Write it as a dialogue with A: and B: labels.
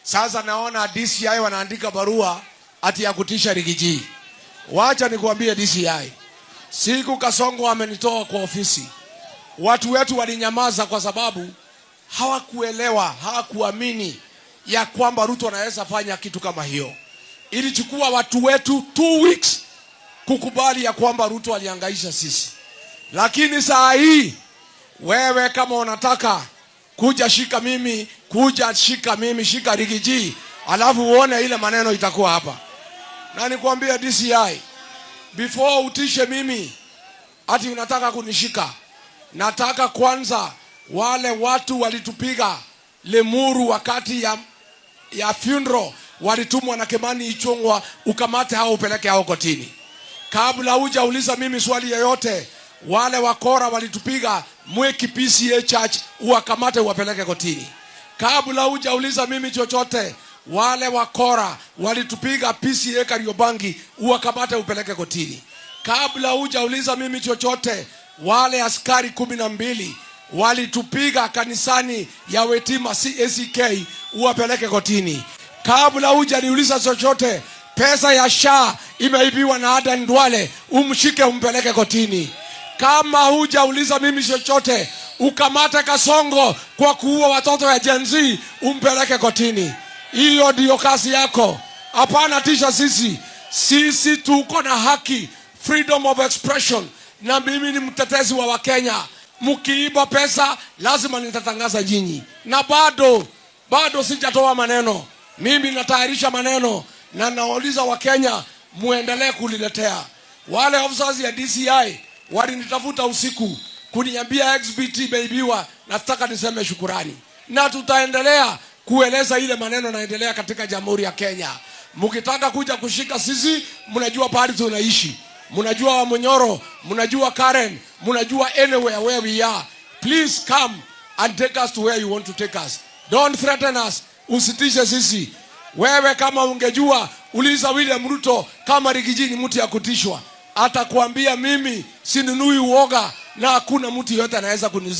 A: Sasa naona DCI wanaandika barua ati ya kutisha Rigiji. Wacha nikuambie DCI, siku Kasongo amenitoa kwa ofisi, watu wetu walinyamaza kwa sababu hawakuelewa, hawakuamini ya kwamba Ruto anaweza fanya kitu kama hiyo. Ilichukua watu wetu 2 weeks kukubali ya kwamba Ruto alihangaisha sisi. Lakini saa hii wewe kama unataka kuja shika mimi, shika Rigiji, alafu uone ile maneno itakuwa hapa. Na nikwambia DCI, before utishe mimi ati unataka kunishika, nataka kwanza wale watu walitupiga Lemuru wakati ya funeral, walitumwa na Kimani Ichung'wah, ukamate hao upeleke hao kotini. Kabla hujauliza mimi swali yoyote, wale wakora walitupiga Mweki PCA Church, uwakamate uwapeleke kotini. Kabla hujauliza mimi chochote, wale wakora walitupiga PCA Kariobangi, uwakamate upeleke kotini. Kabla hujauliza mimi chochote, wale askari 12 walitupiga kanisani ya Wetima CACK, uwapeleke kotini. Kabla hujaniuliza chochote, pesa ya SHA imeibiwa na Adan Duale, umshike umpeleke kotini. Kama hujauliza mimi chochote, ukamate Kasongo kwa kuua watoto ya Gen Z, umpeleke kotini. Hiyo ndio kazi yako. Hapana tisha sisi. Sisi tuko na haki, freedom of expression, na mimi ni mtetezi wa Wakenya. Mkiiba pesa lazima nitatangaza jinyi. Na bado sijatoa maneno. Mimi natayarisha maneno na nauliza Wakenya muendelee kuliletea. Wale officers ya DCI walinitafuta usiku kuniambia XBT imeibiwa, nataka niseme shukurani. Na tutaendelea kueleza ile maneno naendelea katika Jamhuri ya Kenya. Mkitaka kuja kushika sisi, mnajua pahali tunaishi. Mnajua Wamunyoro, mnajua Karen, mnajua anywhere where we are. Please come and take us to where you want to take us. Don't threaten us. Usitishe sisi. Wewe kama ungejua, uliza William Ruto kama Rigiji ni mtu ya kutishwa. Atakwambia mimi sinunui uoga na hakuna mtu yote anaweza kunizia.